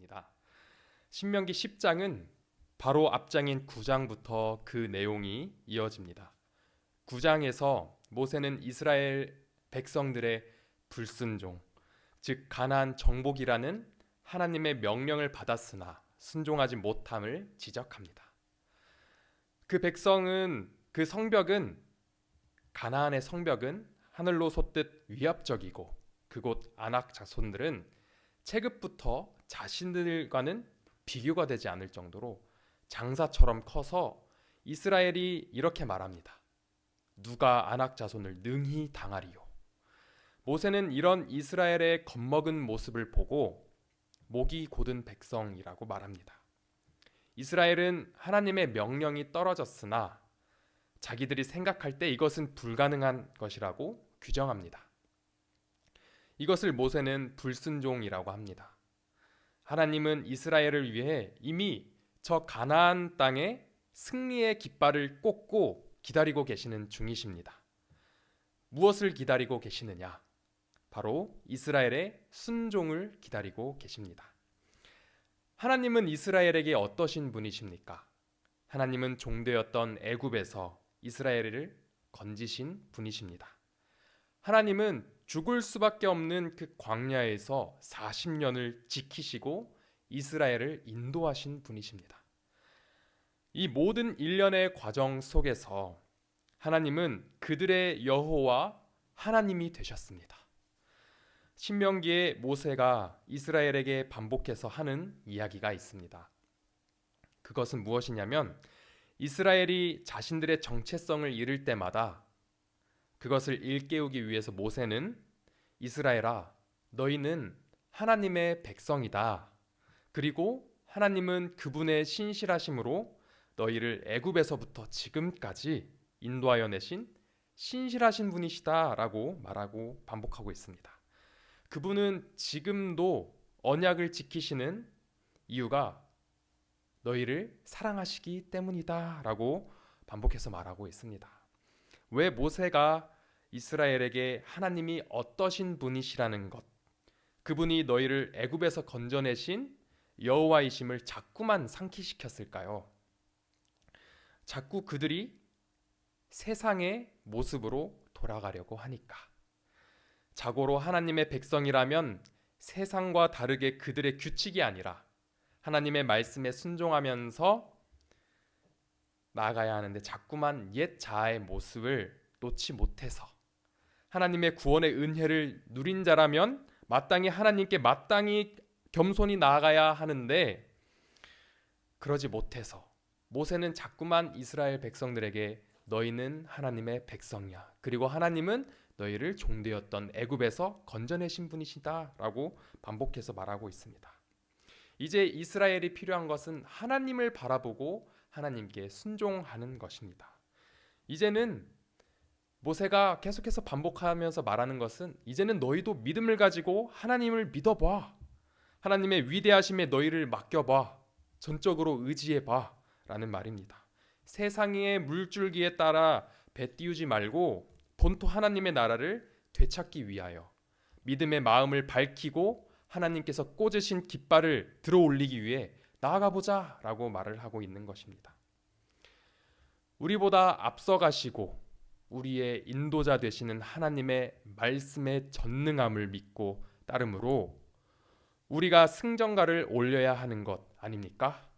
있습니다. 신명기 10장은 바로 앞장인 9장부터 그 내용이 이어집니다. 9장에서 모세는 이스라엘 백성들의 불순종, 즉 가나안 정복이라는 하나님의 명령을 받았으나 순종하지 못함을 지적합니다. 그 백성은 그 성벽은 가나안의 성벽은 하늘로 솟듯 위압적이고 그곳 아낙 자손들은 체급부터 자신들과는 비교가 되지 않을 정도로 장사처럼 커서 이스라엘이 이렇게 말합니다. 누가 아낙 자손을 능히 당하리요. 모세는 이런 이스라엘의 겁먹은 모습을 보고 목이 곧은 백성이라고 말합니다. 이스라엘은 하나님의 명령이 떨어졌으나 자기들이 생각할 때 이것은 불가능한 것이라고 규정합니다. 이것을 모세는 불순종이라고 합니다. 하나님은 이스라엘을 위해 이미 저 가나안 땅에 승리의 깃발을 꽂고 기다리고 계시는 중이십니다. 무엇을 기다리고 계시느냐? 바로 이스라엘의 순종을 기다리고 계십니다. 하나님은 이스라엘에게 어떠신 분이십니까? 하나님은 종되었던 애굽에서 이스라엘을 건지신 분이십니다. 하나님은 죽을 수밖에 없는 그 광야에서 40년을 지키시고 이스라엘을 인도하신 분이십니다. 이 모든 일련의 과정 속에서 하나님은 그들의 여호와 하나님이 되셨습니다. 신명기에 모세가 이스라엘에게 반복해서 하는 이야기가 있습니다. 그것은 무엇이냐면 이스라엘이 자신들의 정체성을 잃을 때마다 그것을 일깨우기 위해서 모세는 이스라엘아, 너희는 하나님의 백성이다. 그리고 하나님은 그분의 신실하심으로 너희를 애굽에서부터 지금까지 인도하여 내신 신실하신 분이시다라고 말하고 반복하고 있습니다. 그분은 지금도 언약을 지키시는 이유가 너희를 사랑하시기 때문이다라고 반복해서 말하고 있습니다. 왜 모세가 이스라엘에게 하나님이 어떠신 분이시라는 것, 그분이 너희를 애굽에서 건져내신 여호와이심을 자꾸만 상기시켰을까요? 자꾸 그들이 세상의 모습으로 돌아가려고 하니까. 자고로 하나님의 백성이라면 세상과 다르게 그들의 규칙이 아니라 하나님의 말씀에 순종하면서 나아가야 하는데 자꾸만 옛 자아의 모습을 놓지 못해서 하나님의 구원의 은혜를 누린 자라면 마땅히 하나님께 마땅히 겸손히 나아가야 하는데 그러지 못해서 모세는 자꾸만 이스라엘 백성들에게 너희는 하나님의 백성이야. 그리고 하나님은 너희를 종되었던 애굽에서 건져내신 분이시다라고 반복해서 말하고 있습니다. 이제 이스라엘이 필요한 것은 하나님을 바라보고 하나님께 순종하는 것입니다. 이제는 모세가 계속해서 반복하면서 말하는 것은 이제는 너희도 믿음을 가지고 하나님을 믿어봐. 하나님의 위대하심에 너희를 맡겨봐. 전적으로 의지해봐 라는 말입니다. 세상의 물줄기에 따라 배 띄우지 말고 본토 하나님의 나라를 되찾기 위하여 믿음의 마음을 밝히고 하나님께서 꽂으신 깃발을 들어 올리기 위해 나아가보자 라고 말을 하고 있는 것입니다. 우리보다 앞서가시고 우리의 인도자 되시는 하나님의 말씀의 전능함을 믿고 따름으로 우리가 승전가를 올려야 하는 것 아닙니까?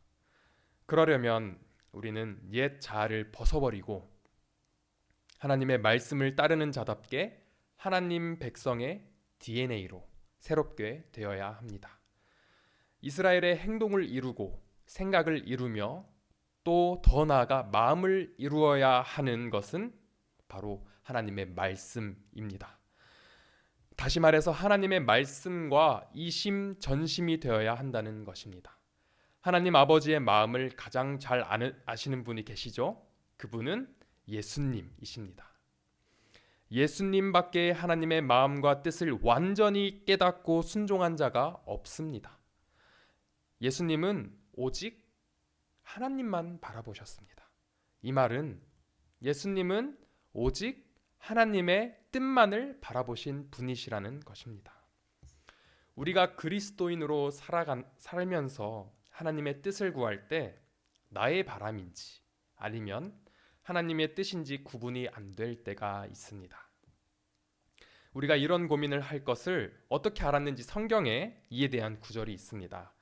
그러려면 우리는 옛 자아를 벗어버리고 하나님의 말씀을 따르는 자답게 하나님 백성의 DNA로 새롭게 되어야 합니다. 이스라엘의 행동을 이루고 생각을 이루며 또 더 나아가 마음을 이루어야 하는 것은 바로 하나님의 말씀입니다. 다시 말해서 하나님의 말씀과 이심전심이 되어야 한다는 것입니다. 하나님 아버지의 마음을 가장 잘 아시는 분이 계시죠? 그분은 예수님이십니다. 예수님밖에 하나님의 마음과 뜻을 완전히 깨닫고 순종한 자가 없습니다. 예수님은 오직 하나님만 바라보셨습니다. 이 말은 예수님은 오직 하나님의 뜻만을 바라보신 분이시라는 것입니다. 우리가 그리스도인으로 살면서 하나님의 뜻을 구할 때 나의 바람인지 아니면 하나님의 뜻인지 구분이 안 될 때가 있습니다. 우리가 이런 고민을 할 것을 어떻게 알았는지 성경에 이에 대한 구절이 있습니다.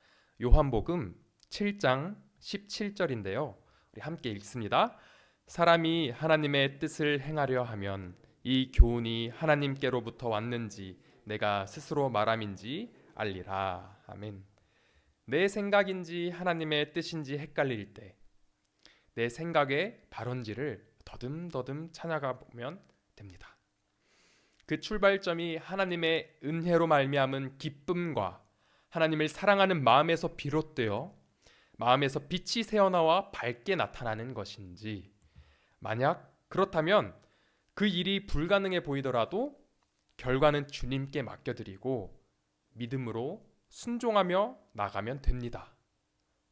요한복음 7장 17절인데요. 우리 함께 읽습니다. 사람이 하나님의 뜻을 행하려 하면 이 교훈이 하나님께로부터 왔는지 내가 스스로 말함인지 알리라. 아멘. 내 생각인지 하나님의 뜻인지 헷갈릴 때 내 생각의 발원지를 더듬더듬 찾아가 보면 됩니다. 그 출발점이 하나님의 은혜로 말미암은 기쁨과 하나님을 사랑하는 마음에서 비롯되어 마음에서 빛이 새어나와 밝게 나타나는 것인지, 만약 그렇다면 그 일이 불가능해 보이더라도 결과는 주님께 맡겨드리고 믿음으로 순종하며 나가면 됩니다.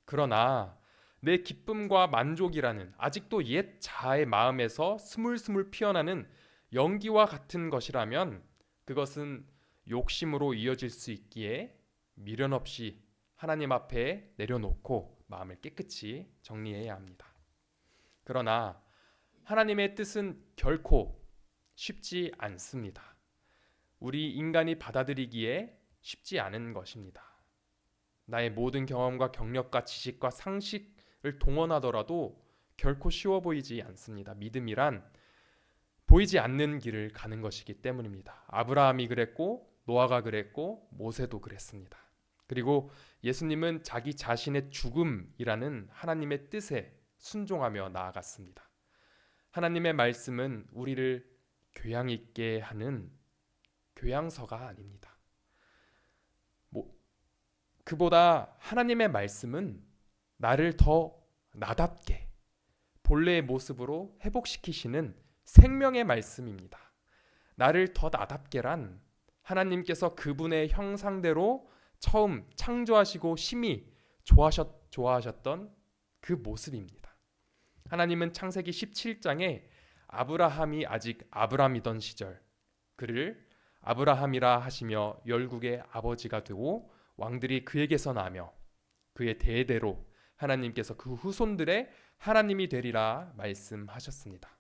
그러나 내 기쁨과 만족이라는 아직도 옛 자아의 마음에서 스물스물 피어나는 연기와 같은 것이라면 그것은 욕심으로 이어질 수 있기에 미련 없이 하나님 앞에 내려놓고 마음을 깨끗이 정리해야 합니다. 그러나 하나님의 뜻은 결코 쉽지 않습니다. 우리 인간이 받아들이기에 쉽지 않은 것입니다. 나의 모든 경험과 경력과 지식과 상식을 동원하더라도 결코 쉬워 보이지 않습니다. 믿음이란 보이지 않는 길을 가는 것이기 때문입니다. 아브라함이 그랬고 노아가 그랬고 모세도 그랬습니다. 그리고 예수님은 자기 자신의 죽음이라는 하나님의 뜻에 순종하며 나아갔습니다. 하나님의 말씀은 우리를 교양 있게 하는 교양서가 아닙니다. 그보다 하나님의 말씀은 나를 더 나답게 본래의 모습으로 회복시키시는 생명의 말씀입니다. 나를 더 나답게란 하나님께서 그분의 형상대로 처음 창조하시고 심히 좋아하셨던 그 모습입니다. 하나님은 창세기 17장에 아브라함이 아직 아브람이던 시절 그를 아브라함이라 하시며 열국의 아버지가 되고 왕들이 그에게서 나며 그의 대대로 하나님께서 그 후손들의 하나님이 되리라 말씀하셨습니다.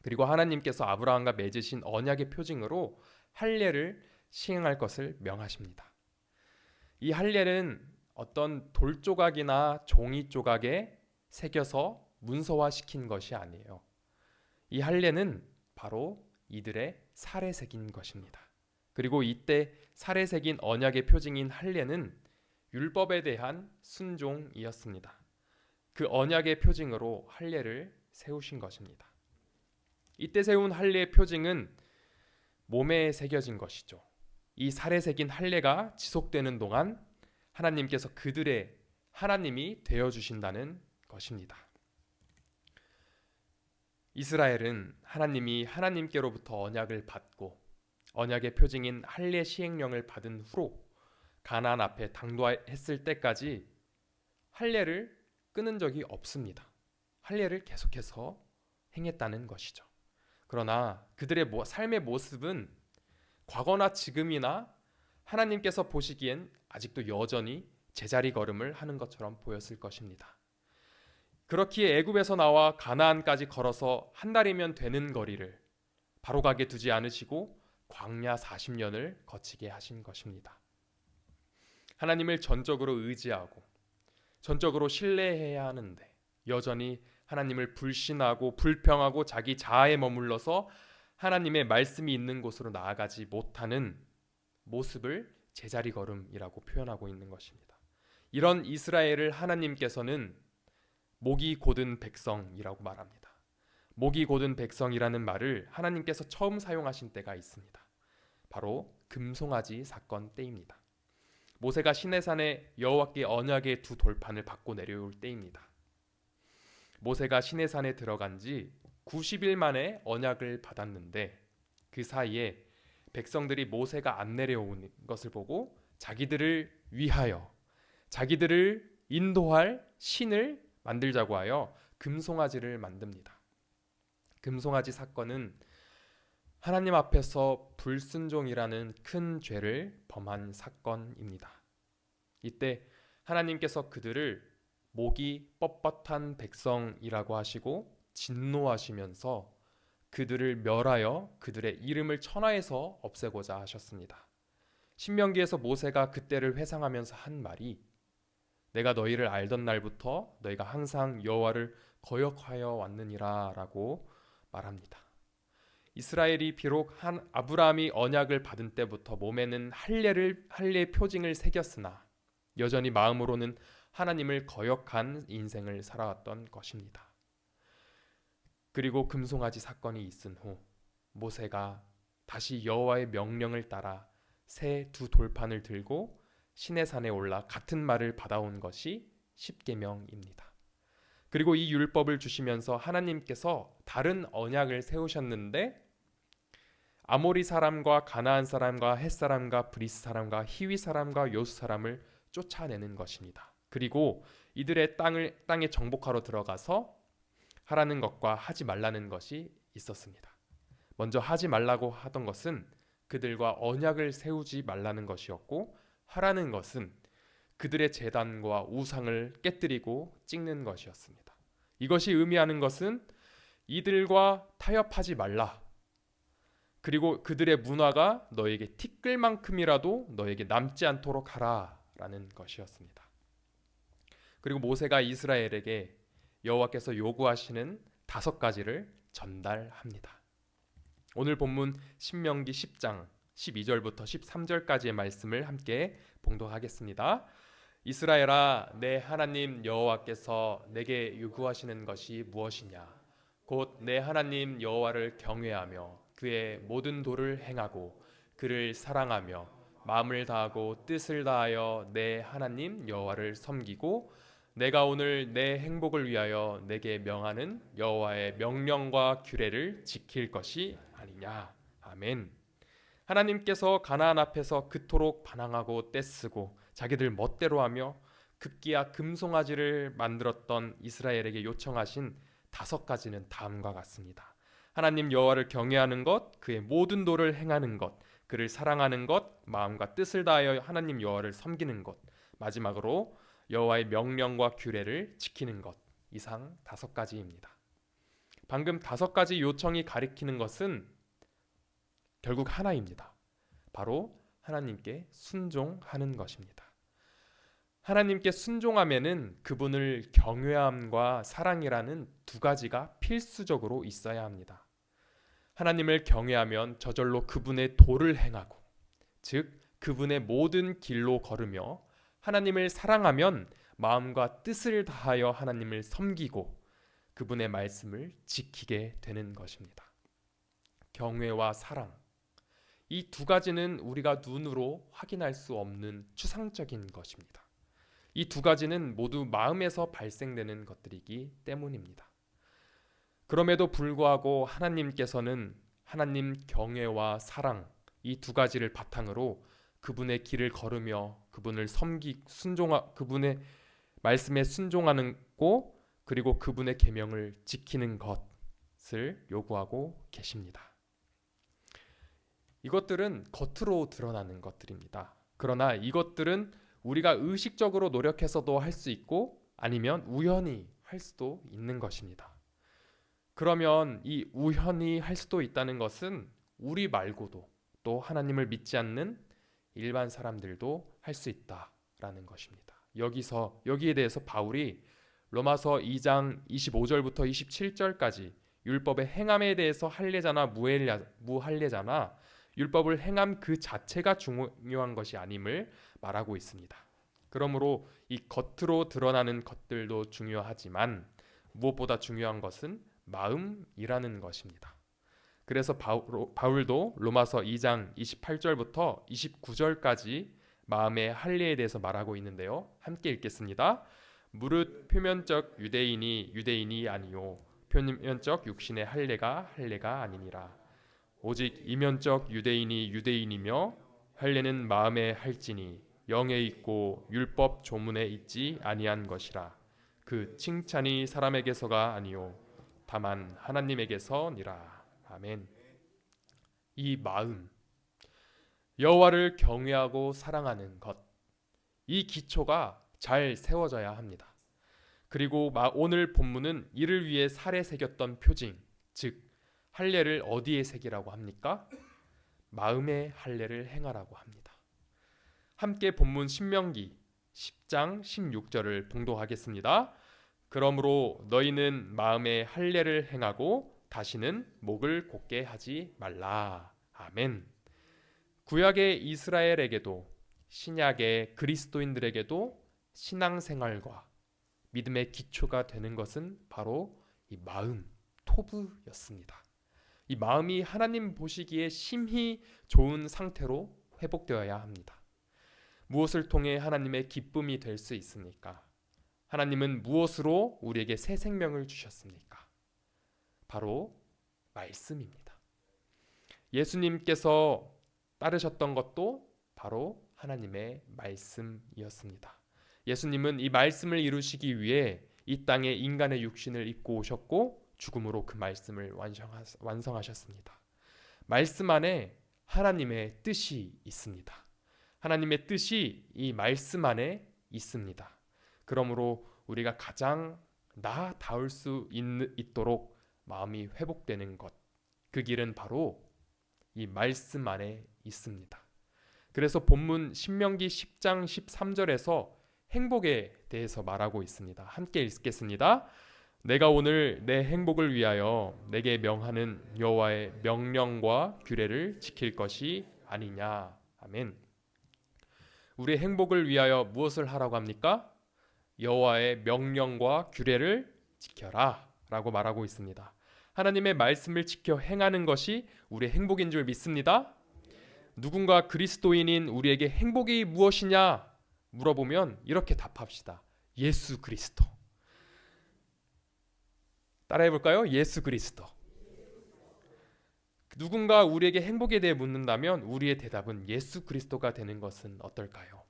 그리고 하나님께서 아브라함과 맺으신 언약의 표징으로 할례를 시행할 것을 명하십니다. 이 할례는 어떤 돌 조각이나 종이 조각에 새겨서 문서화시킨 것이 아니에요. 이 할례는 바로 이들의 살에 새긴 것입니다. 그리고 이때 살에 새긴 언약의 표징인 할례는 율법에 대한 순종이었습니다. 그 언약의 표징으로 할례를 세우신 것입니다. 이때 세운 할례의 표징은 몸에 새겨진 것이죠. 이 살에 새긴 할례가 지속되는 동안 하나님께서 그들의 하나님이 되어주신다는 것입니다. 이스라엘은 하나님께로부터 언약을 받고 언약의 표징인 할례 시행령을 받은 후로 가나안 앞에 당도했을 때까지 할례를 끊은 적이 없습니다. 할례를 계속해서 행했다는 것이죠. 그러나 그들의 삶의 모습은 과거나 지금이나 하나님께서 보시기엔 아직도 여전히 제자리 걸음을 하는 것처럼 보였을 것입니다. 그렇기에 애굽에서 나와 가나안까지 걸어서 한 달이면 되는 거리를 바로 가게 두지 않으시고 광야 40년을 거치게 하신 것입니다. 하나님을 전적으로 의지하고 전적으로 신뢰해야 하는데 여전히 하나님을 불신하고 불평하고 자기 자아에 머물러서 하나님의 말씀이 있는 곳으로 나아가지 못하는 모습을 제자리 걸음이라고 표현하고 있는 것입니다. 이런 이스라엘을 하나님께서는 목이 곧은 백성이라고 말합니다. 목이 곧은 백성이라는 말을 하나님께서 처음 사용하신 때가 있습니다. 바로 금송아지 사건 때입니다. 모세가 시내산에 여호와께 언약의 두 돌판을 받고 내려올 때입니다. 모세가 시내산에 들어간 지 90일 만에 언약을 받았는데 그 사이에 백성들이 모세가 안 내려오는 것을 보고 자기들을 위하여 자기들을 인도할 신을 만들자고 하여 금송아지를 만듭니다. 금송아지 사건은 하나님 앞에서 불순종이라는 큰 죄를 범한 사건입니다. 이때 하나님께서 그들을 목이 뻣뻣한 백성이라고 하시고 진노하시면서 그들을 멸하여 그들의 이름을 천하에서 없애고자 하셨습니다. 신명기에서 모세가 그때를 회상하면서 한 말이 내가 너희를 알던 날부터 너희가 항상 여호와를 거역하여 왔느니라 라고 말합니다. 이스라엘이 비록 한 아브라함이 언약을 받은 때부터 몸에는 할례의 표징을 새겼으나 여전히 마음으로는 하나님을 거역한 인생을 살아왔던 것입니다. 그리고 금송아지 사건이 있은 후 모세가 다시 여호와의 명령을 따라 새 두 돌판을 들고 시내산에 올라 같은 말을 받아온 것이 십계명입니다. 그리고 이 율법을 주시면서 하나님께서 다른 언약을 세우셨는데 아모리 사람과 가나안 사람과 헷 사람과 브리스 사람과 히위 사람과 요스 사람을 쫓아내는 것입니다. 그리고 이들의 땅에 정복하러 들어가서 하라는 것과 하지 말라는 것이 있었습니다. 먼저 하지 말라고 하던 것은 그들과 언약을 세우지 말라는 것이었고 하라는 것은 그들의 제단과 우상을 깨뜨리고 찍는 것이었습니다. 이것이 의미하는 것은 이들과 타협하지 말라. 그리고 그들의 문화가 너에게 티끌만큼이라도 너에게 남지 않도록 하라라는 것이었습니다. 그리고 모세가 이스라엘에게 여호와께서 요구하시는 5가지를 전달합니다. 오늘 본문 신명기 10장 12절부터 13절까지의 말씀을 함께 봉독하겠습니다. 이스라엘아, 내 하나님 여호와께서 내게 요구하시는 것이 무엇이냐? 곧 내 하나님 여호와를 경외하며 그의 모든 도를 행하고 그를 사랑하며 마음을 다하고 뜻을 다하여 내 하나님 여호와를 섬기고 내가 오늘 내 행복을 위하여 내게 명하는 여호와의 명령과 규례를 지킬 것이 아니냐. 아멘. 하나님께서 가나안 앞에서 그토록 반항하고 떼쓰고 자기들 멋대로 하며 급기야 금송아지를 만들었던 이스라엘에게 요청하신 5가지는 다음과 같습니다. 하나님 여호와를 경외하는 것, 그의 모든 도를 행하는 것, 그를 사랑하는 것, 마음과 뜻을 다하여 하나님 여호와를 섬기는 것, 마지막으로 여호와의 명령과 규례를 지키는 것. 이상 5가지입니다. 방금 5가지 요청이 가리키는 것은 결국 하나입니다. 바로 하나님께 순종하는 것입니다. 하나님께 순종하면은 그분을 경외함과 사랑이라는 2가지가 필수적으로 있어야 합니다. 하나님을 경외하면 저절로 그분의 도를 행하고, 즉 그분의 모든 길로 걸으며 하나님을 사랑하면 마음과 뜻을 다하여 하나님을 섬기고 그분의 말씀을 지키게 되는 것입니다. 경외와 사랑, 이 2가지는 우리가 눈으로 확인할 수 없는 추상적인 것입니다. 이 2가지는 모두 마음에서 발생되는 것들이기 때문입니다. 그럼에도 불구하고 하나님께서는 하나님 경외와 사랑, 이 2가지를 바탕으로 그분의 길을 걸으며 그분을 그분의 말씀에 순종하는 거, 그리고 그분의 계명을 지키는 것을 요구하고 계십니다. 이것들은 겉으로 드러나는 것들입니다. 그러나 이것들은 우리가 의식적으로 노력해서도 할 수 있고 아니면 우연히 할 수도 있는 것입니다. 그러면 이 우연히 할 수도 있다는 것은 우리 말고도 또 하나님을 믿지 않는 일반 사람들도 할 수 있다라는 것입니다. 여기에 대해서 바울이 로마서 2장 25절부터 27절까지 율법의 행함에 대해서 할례자나 무할례자나 율법을 행함 그 자체가 중요한 것이 아님을 말하고 있습니다. 그러므로 이 겉으로 드러나는 것들도 중요하지만 무엇보다 중요한 것은 마음이라는 것입니다. 그래서 바울도 로마서 2장 28절부터 29절까지 마음의 할례에 대해서 말하고 있는데요. 함께 읽겠습니다. 무릇 표면적 유대인이 아니요 표면적 육신의 할례가 아니니라. 오직 이면적 유대인이 유대인이며 할례는 마음에 할지니 영에 있고 율법 조문에 있지 아니한 것이라. 그 칭찬이 사람에게서가 아니요 다만 하나님에게서니라. 아멘. 이 마음, 여호와를 경외하고 사랑하는 것, 이 기초가 잘 세워져야 합니다. 그리고 오늘 본문은 이를 위해 살에 새겼던 표징, 즉 할례를 어디에 새기라고 합니까? 마음의 할례를 행하라고 합니다. 함께 본문 신명기 10장 16절을 봉독하겠습니다. 그러므로 너희는 마음의 할례를 행하고 다시는 목을 곧게 하지 말라. 아멘. 구약의 이스라엘에게도 신약의 그리스도인들에게도 신앙생활과 믿음의 기초가 되는 것은 바로 이 마음, 토부였습니다. 이 마음이 하나님 보시기에 심히 좋은 상태로 회복되어야 합니다. 무엇을 통해 하나님의 기쁨이 될 수 있습니까? 하나님은 무엇으로 우리에게 새 생명을 주셨습니까? 바로 말씀입니다. 예수님께서 따르셨던 것도 바로 하나님의 말씀이었습니다. 예수님은 이 말씀을 이루시기 위해 이 땅에 인간의 육신을 입고 오셨고 죽음으로 그 말씀을 완성하셨습니다. 말씀 안에 하나님의 뜻이 있습니다. 하나님의 뜻이 이 말씀 안에 있습니다. 그러므로 우리가 가장 나아닿을 수 있도록 마음이 회복되는 것, 그 길은 바로 이 말씀 안에 있습니다. 그래서 본문 신명기 10장 13절에서 행복에 대해서 말하고 있습니다. 함께 읽겠습니다. 내가 오늘 내 행복을 위하여 내게 명하는 여호와의 명령과 규례를 지킬 것이 아니냐. 아멘. 우리의 행복을 위하여 무엇을 하라고 합니까? 여호와의 명령과 규례를 지켜라 라고 말하고 있습니다. 하나님의 말씀을 지켜 행하는 것이 우리의 행복인 줄 믿습니다. 누군가 그리스도인인 우리에게 행복이 무엇이냐 물어보면 이렇게 답합시다. 예수 그리스도. 따라해볼까요? 예수 그리스도. 누군가 우리에게 행복에 대해 묻는다면 우리의 대답은 예수 그리스도가 되는 것은 어떨까요?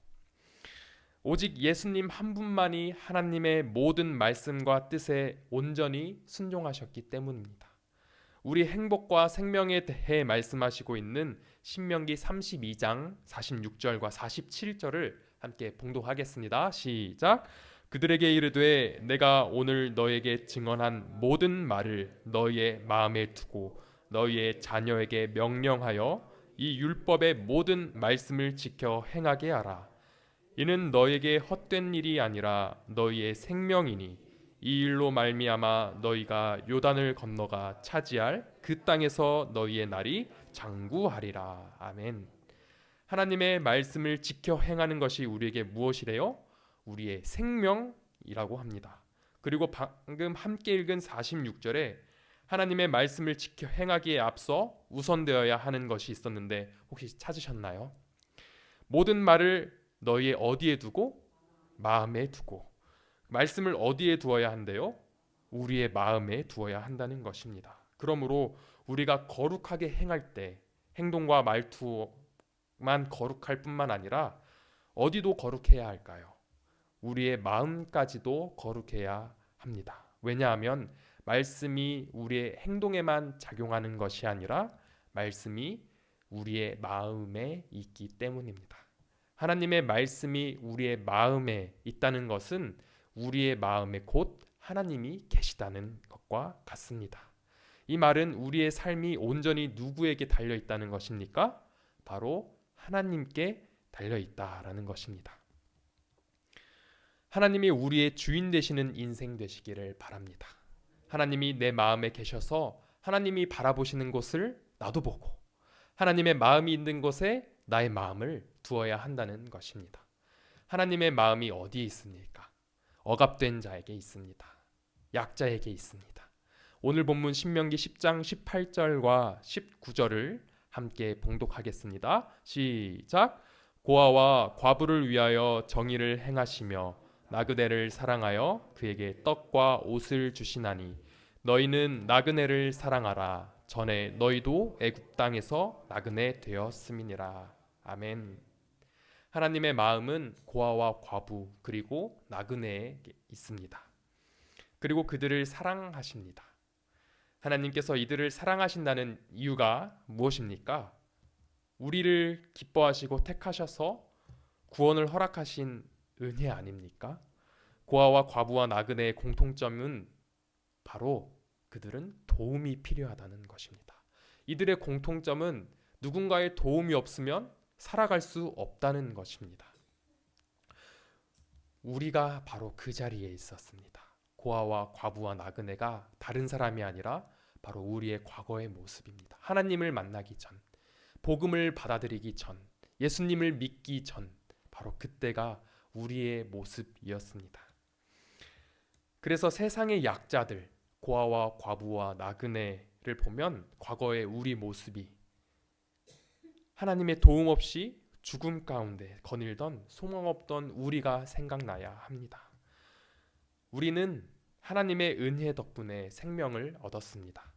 오직 예수님 한 분만이 하나님의 모든 말씀과 뜻에 온전히 순종하셨기 때문입니다. 우리 행복과 생명에 대해 말씀하시고 있는 신명기 32장 46절과 47절을 함께 봉독하겠습니다. 시작. 그들에게 이르되 내가 오늘 너에게 증언한 모든 말을 너희의 마음에 두고 너희의 자녀에게 명령하여 이 율법의 모든 말씀을 지켜 행하게 하라. 이는 너희에게 헛된 일이 아니라 너희의 생명이니 이 일로 말미암아 너희가 요단을 건너가 차지할 그 땅에서 너희의 날이 장구하리라. 아멘. 하나님의 말씀을 지켜 행하는 것이 우리에게 무엇이래요? 우리의 생명이라고 합니다. 그리고 방금 함께 읽은 46절에 하나님의 말씀을 지켜 행하기에 앞서 우선되어야 하는 것이 있었는데 혹시 찾으셨나요? 모든 말을 너희의 어디에 두고? 마음에 두고. 말씀을 어디에 두어야 한대요? 우리의 마음에 두어야 한다는 것입니다. 그러므로 우리가 거룩하게 행할 때 행동과 말투만 거룩할 뿐만 아니라 어디도 거룩해야 할까요? 우리의 마음까지도 거룩해야 합니다. 왜냐하면 말씀이 우리의 행동에만 작용하는 것이 아니라 말씀이 우리의 마음에 있기 때문입니다. 하나님의 말씀이 우리의 마음에 있다는 것은 우리의 마음에 곧 하나님이 계시다는 것과 같습니다. 이 말은 우리의 삶이 온전히 누구에게 달려 있다는 것입니까? 바로 하나님께 달려 있다라는 것입니다. 하나님이 우리의 주인 되시는 인생 되시기를 바랍니다. 하나님이 내 마음에 계셔서 하나님이 바라보시는 곳을 나도 보고 하나님의 마음이 있는 곳에 나의 마음을 두어야 한다는 것입니다. 하나님의 마음이 어디에 있습니까? 억압된 자에게 있습니다. 약자에게 있습니다. 오늘 본문 신명기 10장 18절과 19절을 함께 봉독하겠습니다. 시작. 고아와 과부를 위하여 정의를 행하시며 나그네를 사랑하여 그에게 떡과 옷을 주시나니 너희는 나그네를 사랑하라. 전에 너희도 애굽 땅에서 나그네 되었음이니라. 아멘. 하나님의 마음은 고아와 과부 그리고 나그네에 있습니다. 그리고 그들을 사랑하십니다. 하나님께서 이들을 사랑하신다는 이유가 무엇입니까? 우리를 기뻐하시고 택하셔서 구원을 허락하신 은혜 아닙니까? 고아와 과부와 나그네의 공통점은 바로 그들은 도움이 필요하다는 것입니다. 이들의 공통점은 누군가의 도움이 없으면 살아갈 수 없다는 것입니다. 우리가 바로 그 자리에 있었습니다. 고아와 과부와 나그네가 다른 사람이 아니라 바로 우리의 과거의 모습입니다. 하나님을 만나기 전, 복음을 받아들이기 전, 예수님을 믿기 전, 바로 그때가 우리의 모습이었습니다. 그래서 세상의 약자들, 고아와 과부와 나그네를 보면 과거의 우리 모습이 하나님의 도움 없이 죽음 가운데 거닐던 소망 없던 우리가 생각나야 합니다. 우리는 하나님의 은혜 덕분에 생명을 얻었습니다.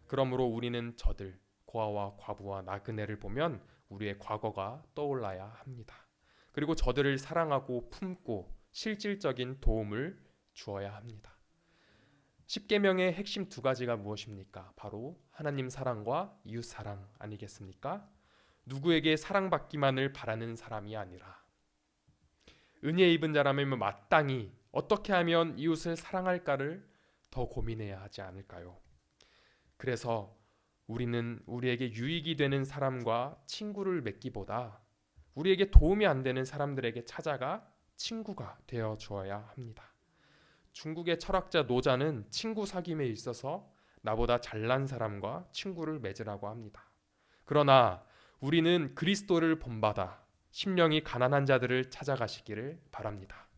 그러므로 우리는 저들, 고아와 과부와 나그네를 보면 우리의 과거가 떠올라야 합니다. 그리고 저들을 사랑하고 품고 실질적인 도움을 주어야 합니다. 십계명의 핵심 두 가지가 무엇입니까? 바로 하나님 사랑과 이웃 사랑 아니겠습니까? 누구에게 사랑받기만을 바라는 사람이 아니라 은혜 입은 자라면 마땅히 어떻게 하면 이웃을 사랑할까를 더 고민해야 하지 않을까요? 그래서 우리는 우리에게 유익이 되는 사람과 친구를 맺기보다 우리에게 도움이 안 되는 사람들에게 찾아가 친구가 되어 주어야 합니다. 중국의 철학자 노자는 친구 사귐에 있어서 나보다 잘난 사람과 친구를 맺으라고 합니다. 그러나 우리는 그리스도를 본받아 심령이 가난한 자들을 찾아가시기를 바랍니다.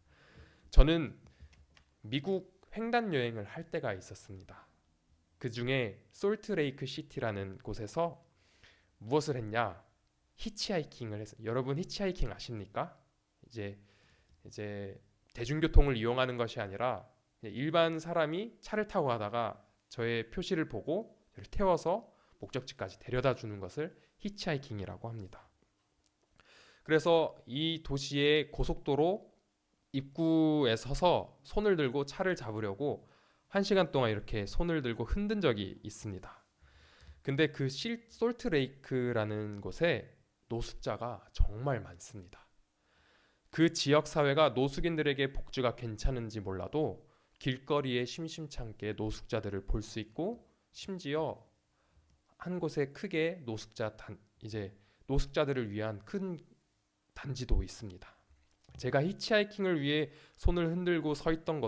저는 미국 횡단 여행을 할 때가 있었습니다. 그 중에 솔트레이크 시티라는 곳에서 무엇을 했냐? 히치하이킹을 했어요. 여러분 히치하이킹 아십니까? 이제 대중교통을 이용하는 것이 아니라 일반 사람이 차를 타고 가다가 저의 표시를 보고 저를 태워서 목적지까지 데려다 주는 것을 히치하이킹이라고 합니다. 그래서 이 도시의 고속도로 입구에 서서 손을 들고 차를 잡으려고 1시간 동안 이렇게 손을 들고 흔든 적이 있습니다. 근데 그 솔트레이크라는 곳에 노숙자가 정말 많습니다. 그 지역 사회가 노숙인들에게 복지가 괜찮은지 몰라도 길거리에 심심찮게 노숙자들을 볼 수 있고 심지어 한 곳에 크게 노숙자들을 위한 큰 단지도 있습니다. 제가 히치하이킹을 위해 손을 흔들고 서 있던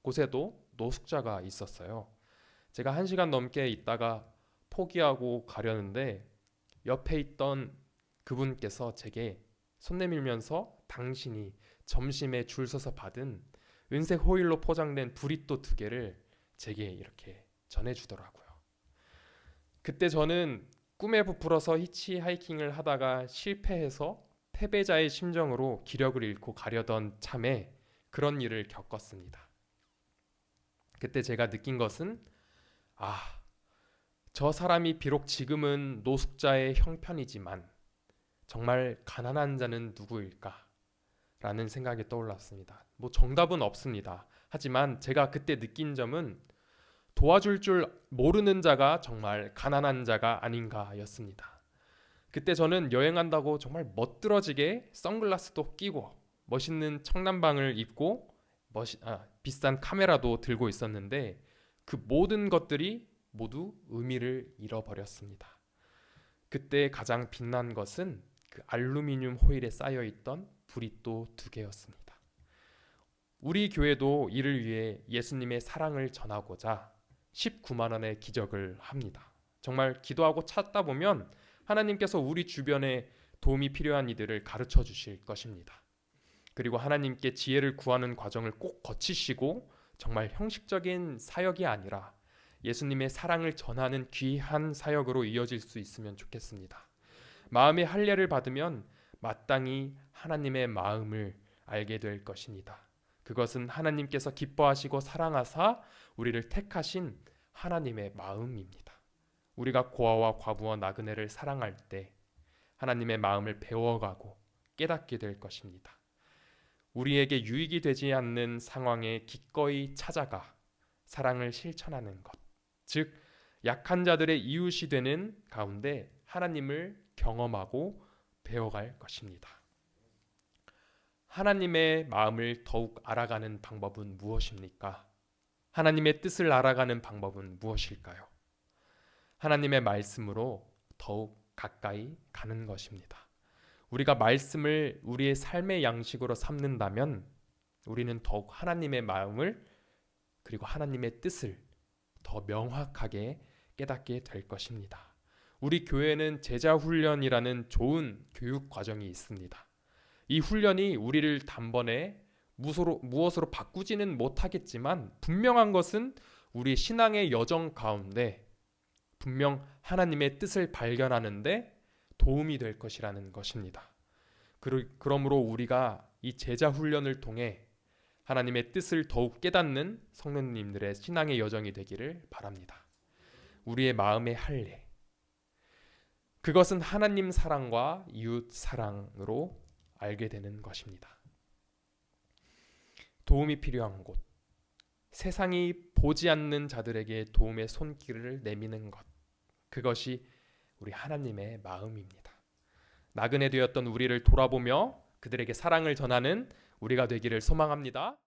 곳에도 노숙자가 있었어요. 제가 1시간 넘게 있다가 포기하고 가려는데 옆에 있던 그분께서 제게 손 내밀면서 당신이 점심에 줄 서서 받은 은색 호일로 포장된 브리또 2개를 제게 이렇게 전해주더라고요. 그때 저는 꿈에 부풀어서 히치하이킹을 하다가 실패해서 패배자의 심정으로 기력을 잃고 가려던 참에 그런 일을 겪었습니다. 그때 제가 느낀 것은 저 사람이 비록 지금은 노숙자의 형편이지만 정말 가난한 자는 누구일까? 라는 생각이 떠올랐습니다. 정답은 없습니다. 하지만 제가 그때 느낀 점은 도와줄 줄 모르는 자가 정말 가난한 자가 아닌가였습니다. 그때 저는 여행한다고 정말 멋들어지게 선글라스도 끼고 멋있는 청남방을 입고 비싼 카메라도 들고 있었는데 그 모든 것들이 모두 의미를 잃어버렸습니다. 그때 가장 빛난 것은 그 알루미늄 호일에 쌓여있던 브리또 2개였습니다. 우리 교회도 이를 위해 예수님의 사랑을 전하고자 19만 원의 기적을 합니다. 정말 기도하고 찾다 보면 하나님께서 우리 주변에 도움이 필요한 이들을 가르쳐 주실 것입니다. 그리고 하나님께 지혜를 구하는 과정을 꼭 거치시고 정말 형식적인 사역이 아니라 예수님의 사랑을 전하는 귀한 사역으로 이어질 수 있으면 좋겠습니다. 마음의 할례를 받으면 마땅히 하나님의 마음을 알게 될 것입니다. 그것은 하나님께서 기뻐하시고 사랑하사 우리를 택하신 하나님의 마음입니다. 우리가 고아와 과부와 나그네를 사랑할 때 하나님의 마음을 배워가고 깨닫게 될 것입니다. 우리에게 유익이 되지 않는 상황에 기꺼이 찾아가 사랑을 실천하는 것, 즉 약한 자들의 이웃이 되는 가운데 하나님을 경험하고 배워갈 것입니다. 하나님의 마음을 더욱 알아가는 방법은 무엇입니까? 하나님의 뜻을 알아가는 방법은 무엇일까요? 하나님의 말씀으로 더욱 가까이 가는 것입니다. 우리가 말씀을 우리의 삶의 양식으로 삼는다면 우리는 더욱 하나님의 마음을 그리고 하나님의 뜻을 더 명확하게 깨닫게 될 것입니다. 우리 교회는 제자 훈련이라는 좋은 교육 과정이 있습니다. 이 훈련이 우리를 단번에 무엇으로 바꾸지는 못하겠지만 분명한 것은 우리 신앙의 여정 가운데 분명 하나님의 뜻을 발견하는데 도움이 될 것이라는 것입니다. 그러므로 우리가 이 제자 훈련을 통해 하나님의 뜻을 더욱 깨닫는 성도님들의 신앙의 여정이 되기를 바랍니다. 우리의 마음의 할례, 그것은 하나님 사랑과 이웃 사랑으로 알게 되는 것입니다. 도움이 필요한 곳, 세상이 보지 않는 자들에게 도움의 손길을 내미는 것, 그것이 우리 하나님의 마음입니다. 나그네 되었던 우리를 돌아보며 그들에게 사랑을 전하는 우리가 되기를 소망합니다.